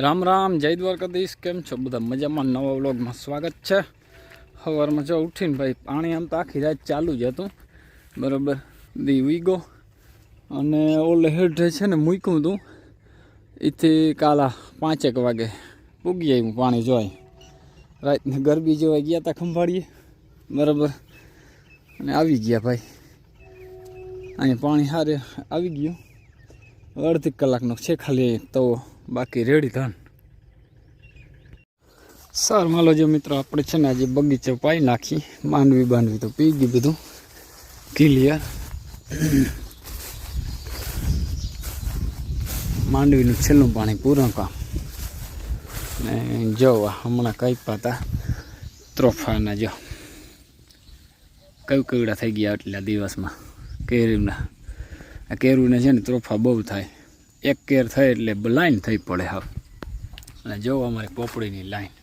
રામ રામ, જય દ્વારકાધીશ. કેમ છો બધા? મજામાં? નવા વ્લોગમાં સ્વાગત છે. સવારમાં જો ઉઠીને ભાઈ પાણી આમ તો આખી રાત ચાલુ જ હતું, બરાબર. દી વીગો અને ઓલે હેઠે છે ને મૂક્યું હતું, એથી કાલા 5 વાગે પૂગી આવ્યું પાણી જોઈ. રાતને ગરબી જોવા ગયા હતા ખંભાળીએ, બરાબર. અને આવી ગયા ભાઈ, અહીંયા પાણી સારે આવી ગયું. અડધી કલાકનો છે ખાલી તો બાકી રેડી ધન. સારું માલો જો મિત્રો, આપણે છે ને આજે બગીચે પાઈ નાખી. માંડવી તો પી ગયું બધું ક્લિયર. માંડવીનું છેલ્લું પાણી પૂરું કામ. ને જો હમણાં કઈ પાતા ત્રોફાના જો કવડા થઈ ગયા એટલા દિવસમાં કેરીના. આ કેરુને છે ને ત્રોફા બહુ થાય. એક કેર થાય એટલે લાઈન થઈ પડે હાવ. અને જો અમારી પોપડીની લાઈન.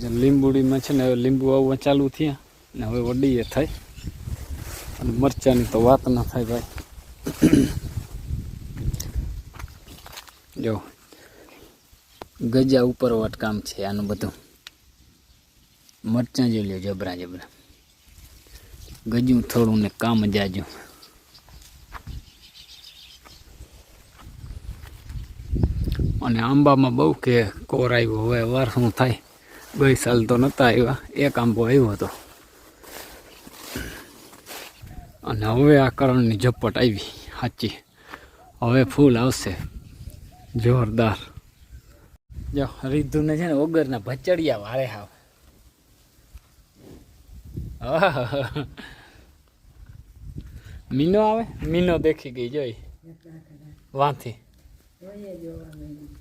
જે લીંબુડીમાં છે ને હવે લીંબુ આવવા ચાલુ થયા ને હવે વડીએ થાય. અને મરચાંની તો વાત ના થાય ભાઈ. જો ગજા ઉપરવાટ કામ છે આનું બધું. મરચાં જોઈ લ્યો, જબરા ગજું થોડું ને કામ જાજુ. અને આંબામાં બહુ કે કોર આવ્યો. હવે વાર શું થાય, ગઈ સાલ તો નહોતા આવ્યા, એક આંબો આવ્યો હતો. અને હવે આ કરણની ઝપટ આવી સાચી. હવે ફૂલ આવશે જોરદાર. જો રીધુને છે ને વગરના ભચડિયા વાળે હાવ. મીનો આવે, મીનો દેખી ગઈ જોઈ વાંથી.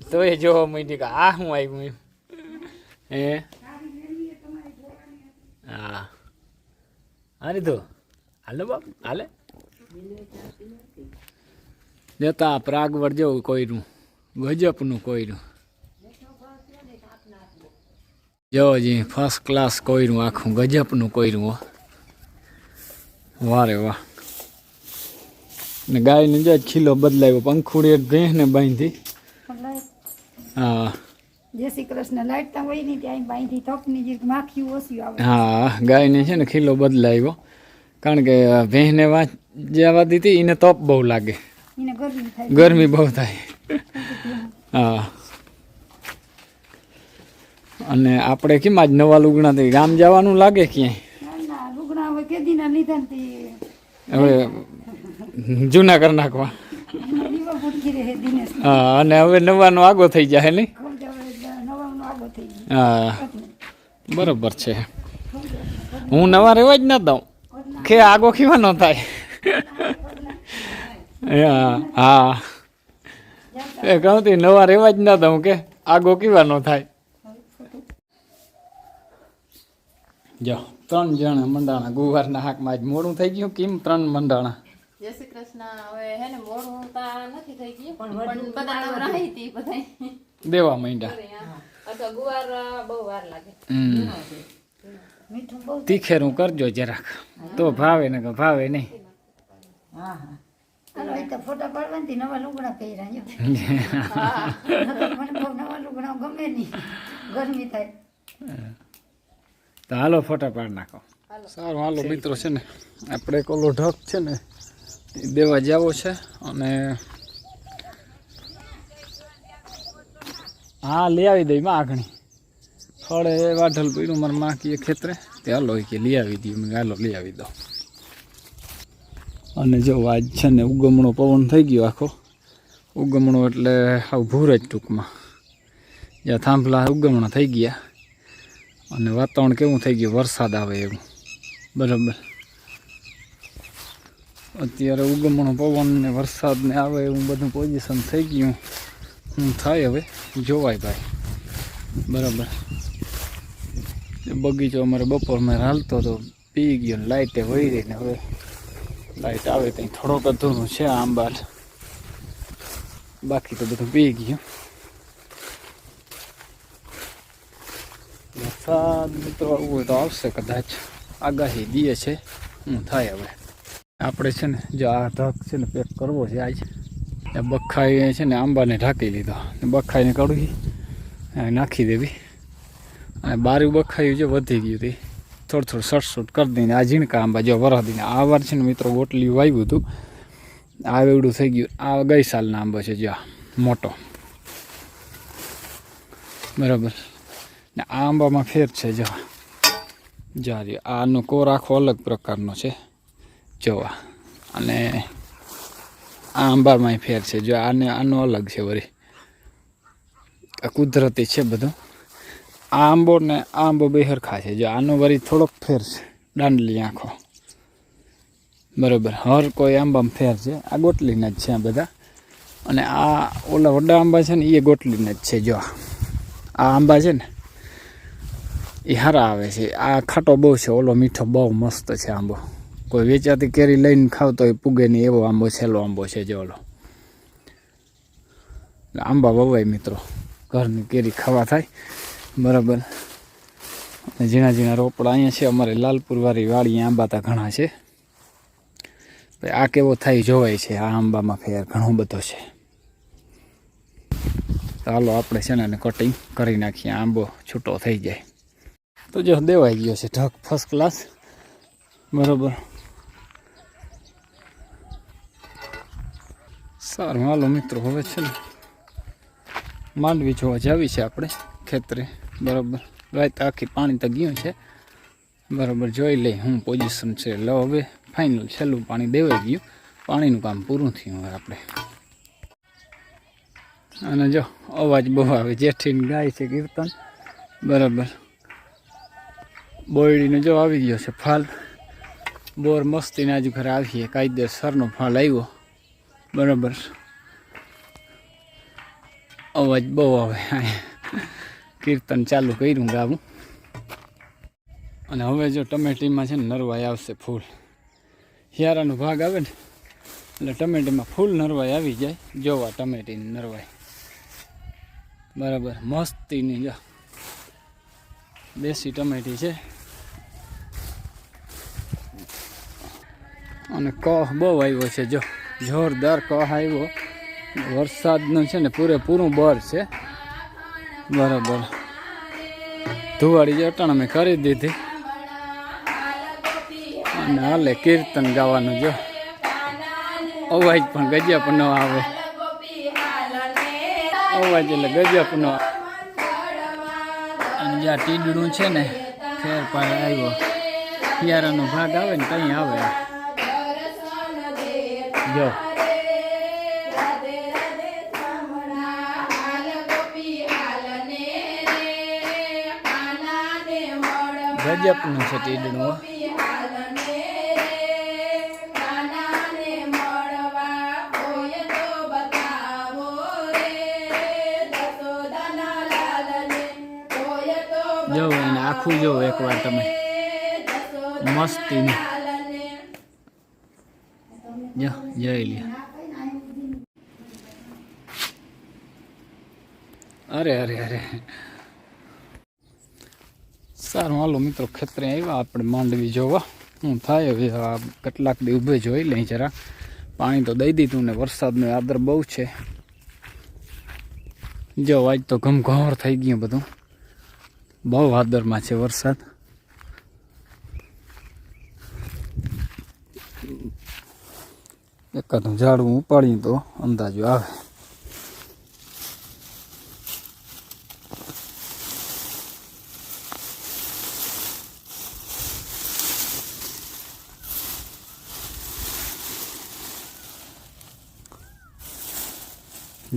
તો એ જોવા માંડી કે આ શું આવ્યું એમ. હે હા હારી તો હાલો બાપ હાલે. જતા પ્રાગવડ જેવું કોઈનું, ગજપનું કોઈનું. જો જી ફર્સ્ટ ક્લાસ કોઈનું, આખું ગજપનું કોઈનું. વારે વાહ. ને ગાયને જો ખીલો બદલાવ્યો, પંખુડી એક ભેંસને બાંધી. હા જય શ્રી કૃષ્ણ. લાઈટ હોય ને ત્યાં બાંધી તપની જે માખી ઓછી આવે. હા ગાયને છે ને ખીલો બદલાવ્યો, કારણ કે ભેંસને જવા દીધી એને તપ બહુ લાગે, એને ગરમી થાય, ગરમી બહુ થાય. હા અને આપણે કેમ આજ નવા લુગણાથી ગામ જવાનું લાગે ક્યાંય. લુગડા હવે કેદીના લીધા ને હવે જૂના કરી નાખવા. હા અને હવે નવાનો આગો થઈ જાય નહીં. હા બરોબર છે. હું નવા રહેવા જ ન દઉં કે આગો ખીવા ન થાય. હા એ કહું તી નવા રહેવા જ ન દઉં કે આગો કીવા ન થાય. જો 3 જણા મંડાણા ગુવારના હાકમાં. આજ મોડું થઈ ગયું કેમ? 3 મંડાણા. જય શ્રી કૃષ્ણ. હવે હે ને મોડું તા નથી થઈ ગયું, પણ બધા નવરાઈ હતી બધા દેવા માંડ્યા. અથવા ગુવાર બહુ વાર લાગે. મીઠું બહુ તીખેરું કરજો જરાક તો ભાવે ને ભાવે નહીં. હા હા હાલો એ તો ફોટા પાડવાથી નવા લુગડા પહેર્યા જો. મને બહુ નવા લુગડા ગમે નહીં, ગરમી થાય. તો હાલો ફોટા પાડ નાખો. સારું હાલો મિત્રો, છે ને આપણે કોલો ઢક છે ને એ દેવા જાવો છે. અને હા લઈ આવી દઈ માં આગણી ફળે વાઢલ પડ્યું મારા માં કીએ ખેતરે, તે હાલો કે લઈ આવી દઈએ. મેં હાલો લઈ આવી દો. અને જો આજ છે ને ઉગમણો પવન થઈ ગયો આખો. ઉગમણો એટલે આવ ભૂર જ ટૂંકમાં, જ્યાં થાંભલા ઉગમણા થઈ ગયા. અને વાતાવરણ કેવું થઈ ગયું, વરસાદ આવે એવું, બરાબર. અત્યારે ઉગમણો પવન ને વરસાદ ને આવે એવું બધું પોઝિશન થઈ ગયું. શું થાય હવે જોવાય ભાઈ, બરાબર. બગીચો અમારે બપોરમાં હાલતો તો પી ગયો ને લાઇટે વહી રહી ને હવે લાઇટ આવે ત્યાં થોડોક અધૂરું છે આંબાલ, બાકી તો બધું પી ગયું. વરસાદ મિત્રો આવવું હોય તો આવશે કદાચ, આગાહી દે છે. શું થાય હવે. આપણે છે ને જો આ ઢગ છે ને પેક કરવો છે આજ. બખાઈ છે ને આંબાને ઢાંકી લીધો, બખાઈને કાઢવી નાખી દેવી. અને બારું બખાયું જો વધી ગયું હતી, થોડું સટસૂટ કરી દઈને આ ઝીણકા આંબા જો વરદીને આ વાર છે ને મિત્રો ગોટલી વાવ્યું હતું, આ એવડું થઈ ગયું. આ ગઈ સાલના આંબો છે જો મોટો, બરાબર. ને આ આંબામાં ફેર છે જો જારી, આનો કોર આખો અલગ પ્રકારનો છે જોવા, અને આ આંબામાં ફેર છે જો આનો અલગ છે વળી, આ કુદરતી છે બધું. આ આંબો ને આ આંબો બે હરખા છે જો, આનો વળી થોડોક ફેર છે, દાંડલી આંખો, બરાબર. હર કોઈ આંબામાં ફેર છે, આ ગોટલીના જ છે આ બધા. અને આ ઓલા વડા આંબા છે ને એ ગોટલીના જ છે જો. આ આંબા છે ને એ હારા આવે છે, આ ખાટો બહુ છે, ઓલો મીઠો બહુ મસ્ત છે આંબો. કોઈ વેચાતી કેરી લઈને ખાવ તો એ પૂગે નહીં એવો આંબો છેલ્લો આંબો છે જો ઓલો. આંબા વવાય મિત્રો, ઘરની કેરી ખાવા થાય, બરાબર. અને ઝીણા ઝીણા રોપડા અહીંયા છે અમારે લાલપુરવાળી વાડી, આંબા તા ઘણા છે. આ કેવો થાય જોવાય છે, આ આંબામાં ફેર ઘણો બધો છે. ચાલો આપણે છે ને કટિંગ કરી નાખીએ, આંબો છૂટો થઈ જાય. તો જો દેવાઈ ગયો છે ઢગ ફર્સ્ટ ક્લાસ, બરાબર. સારું હાલો મિત્રો, હવે છે ને માંડવી જોવા જાવી છે આપણે ખેતરે, બરાબર. રાત આખી પાણી તો ગયું છે, બરાબર. જોઈ લઈ હું પોઝિશન છે. લો હવે ફાઇનલ છેલ્લું પાણી દેવાઈ ગયું, પાણીનું કામ પૂરું થયું હવે આપણે. અને જો અવાજ બહુ આવે, જેઠીને ગાય છે કીર્તન, બરાબર. બોયડીનો જો આવી ગયો છે ફાલ, બોર મસ્તીને આજુ ઘરે આવીએ, કાયદેસરનો ફાલ આવ્યો, બરાબર. અવાજ બહુ આવે, કીર્તન ચાલુ કર્યું ગાવું. અને હવે જો ટમેટીમાં છે ને નરવાઈ આવશે ફૂલ, હિયારાનો ભાગ આવે ને એટલે ટમેટીમાં ફૂલ નરવાઈ આવી જાય. જોવા ટમેટીની નરવાઈ, બરાબર. મસ્તીની જો દેશી ટમેટી છે. અને કહ બહુ આવ્યો છે જો, જોરદાર કહ આવ્યો. વરસાદનું છે ને પૂરેપૂરું બર છે, બરાબર. ધુવાડી જે અટાણ અમે કરી દીધી, અને હાલે કીર્તન ગાવાનું જો. અવાજ પણ ગજબ ન આવે, અવાજ એટલે ગજબ નો. અને જ્યાં ટીડડું છે ને ફેરફાર આવ્યો, હિયારાનો ભાગ આવે ને કઈ આવે જો. ગજબનું છે ટીડડું. જો એને આખું જો એકવાર તમે, મસ્તીનું જો જોઈ લ્યો. અરે અરે અરે, સારું હાલો મિત્રો, ખેતરે આવ્યા આપણે માંડવી જોવા. હું થાય હવે આ કેટલાક દી ઊભે જોઈ લઈ જરા. પાણી તો દઈ દીધું ને વરસાદનો આદર બહુ છે જો. આજ તો ઘમઘોર થઈ ગયું બધું, બહુ આદરમાં છે વરસાદ. એકાદું ઝાડવું ઉપાડીએ તો અંદાજો આવે.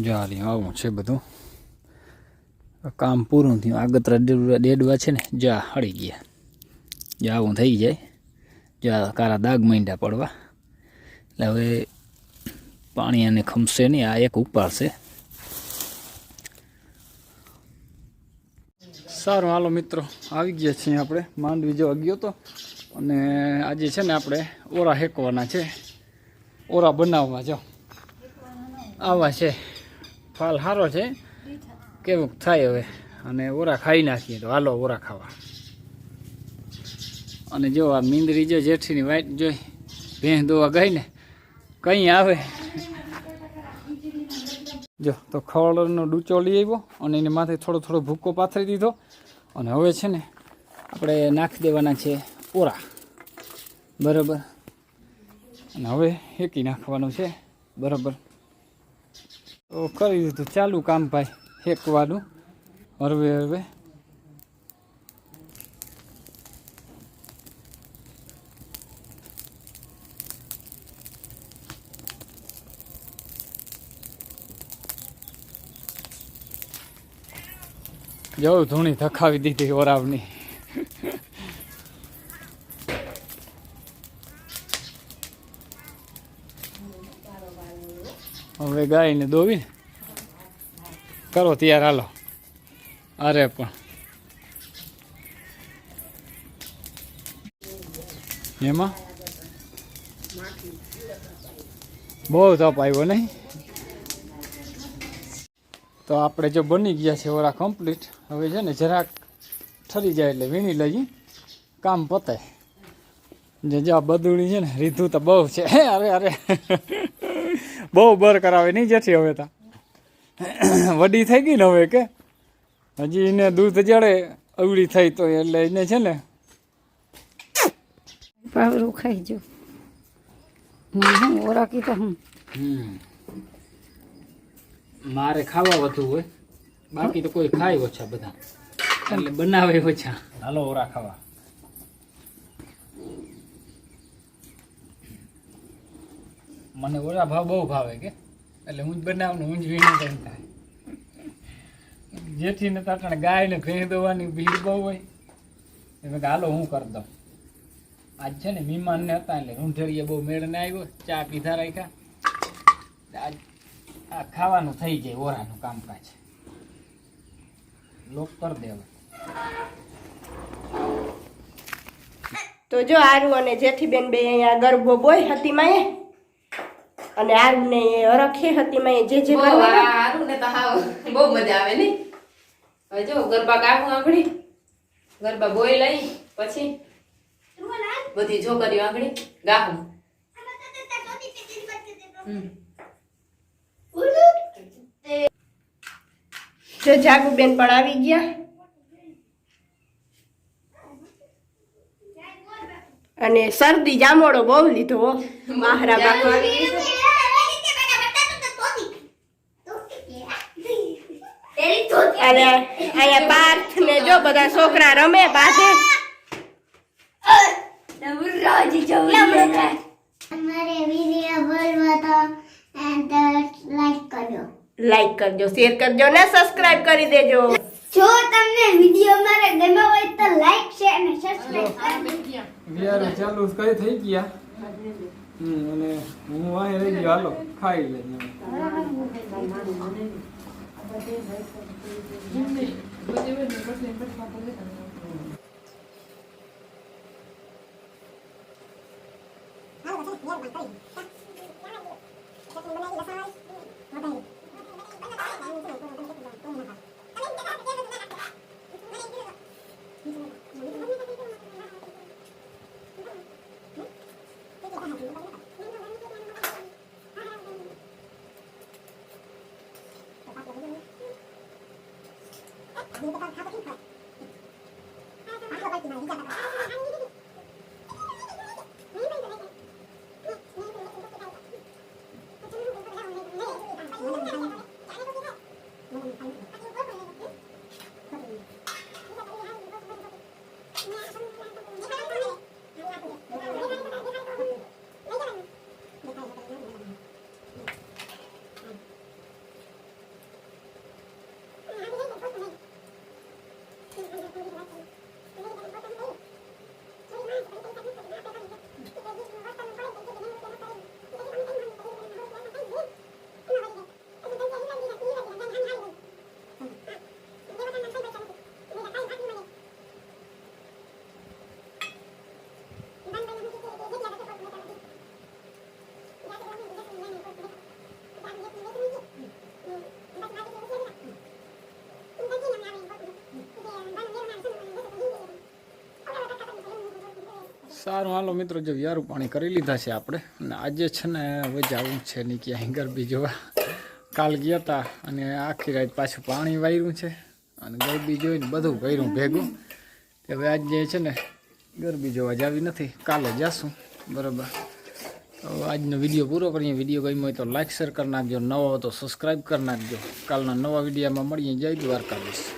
જારી આવું છે બધું, કામ પૂરું થયું. આગતરા ડેડવા છે ને જા હળી ગયા, જા આવું થઈ જાય. જા કારા દાગ માંડ્યા પડવા, એટલે હવે પાણી એને ખમશે નહીં, આ એક ઉપાડશે. સારું હાલો મિત્રો, આવી ગયા છીએ આપણે માંડવી જોવા ગયો તો. અને આજે છે ને આપણે ઓરા હેકવાના છે, ઓરા બનાવવા જો આવા છે. ફાલ સારો છે, કેવું થાય હવે. અને ઓરા ખાઈ નાખીએ તો હાલો ઓરા ખાવા. અને જો આ મીંદરી જો જેઠીની વાઈટ જોઈ, ભેંસ દોવા ગઈ ને કંઈ આવે. જો તો ખવડનો ડૂચો લઈ આવ્યો અને એની માથે થોડો થોડો ભૂકો પાથરી દીધો અને હવે છે ને આપણે નાખી દેવાના છે ઓરા, બરાબર. અને હવે હેકી નાખવાનું છે, બરાબર. તો કરી દીધું ચાલુ કામ ભાઈ હેકવાનું. હવે જો ધૂણી ધખાવી દીધી ઓરાવની. હવે ગાયને દોવી કરો તૈયાર, હાલો. અરે પણ એમાં બહુ તપ આવ્યો નહીં. તો આપણે જો બની ગયા છે ઓરા કમ્પ્લીટ. હવે છે ને જરાક ઠરી જાય એટલે વીણી લઈએ, કામ પતાય. જે આ બદુડી છે ને રીધું તો બહુ છે. અરે બહુ બર કરાવે નહીં જેથી. હવે તો વડી થઈ ગઈ ને હવે, કે હજી એને દૂધ જડે અવળી થઈ તો એટલે એને છે ને પાવરું ખાઈ જો. હું ઓરા કીધો હું મારે ખાવા વધુ હોય, બાકી તો કોઈ ખાય ઓછા બધા, એટલે બનાવે ઓછા. હાલો ઓરા ખાવા. મને ઓરા બહુ ભાવે, કે એટલે હું જ બનાવું ને હું જ વીણી તેમ થાય. જેથી ને તાટણે ગાય ને ભેંસ દોવાની ભીડ બહુ હોય એટલે હાલો હું કરી દઉં. આજ છે ને મહેમાન ને હતા એટલે રૂંઢેરીએ બહુ મેળ ને આવ્યો, ચા પીધા રાખ્યા. આજ આ ખાવાનું થઈ જાય ઓરાનું કામકાજ. લોક કરી દે હવે. તો જો આરુ અને જેઠીબેન બે અહીંયા ગરબો બોય હતી માએ અને આરુ ને હરખે હતી માએ જે હારું ને તો હાવ બહુ મજા આવે ને. હવે જો ગરબા ગાવું આંગળી, ગરબા બોય લઈ પછી બધી છોકરીઓ આંગળી ગાવું. જો જાગુબેન પણ આવી ગયા અને શરદી જામોડો બહુ લીધો હો. માહરા બાપા અને અહીંયા પાર્થ ને જો બધા છોકરા રમે બાધે. લાઈક કરજો, શેર કરજો ને સબસ્ક્રાઇબ કરી દેજો. જો તમને વિડિયો મારે ગમ્યો હોય તો લાઈક શેર અને સબસ્ક્રાઇબ કરજો. વિયાર ચાલુ કઈ થઈ ગયા. અને હું અહીં રહી ગયો, હાલો ખાઈ લે. સારું હાલો મિત્રો, જો યારું પાણી કરી લીધા છે આપણે, અને આજે છે ને હવે જવું છે નહીં ક્યાંય ગરબી જોવા. કાલ ગયા હતા અને આખી રાત પાછું પાણી વાર્યું છે અને ગરબી જોઈને બધું કર્યું ભેગું. હવે આજે છે ને ગરબી જોવા જાવી નથી, કાલે જાશું. બરાબર, તો આજનો વિડીયો પૂરો કરીએ. વિડીયો ગમ્યો હોય તો લાઈક શેર કરી નાખજો, નવો હોય તો સબસ્ક્રાઈબ કરી નાખજો. કાલના નવા વિડીયોમાં મળીએ. જય દ્વારકાધીશ.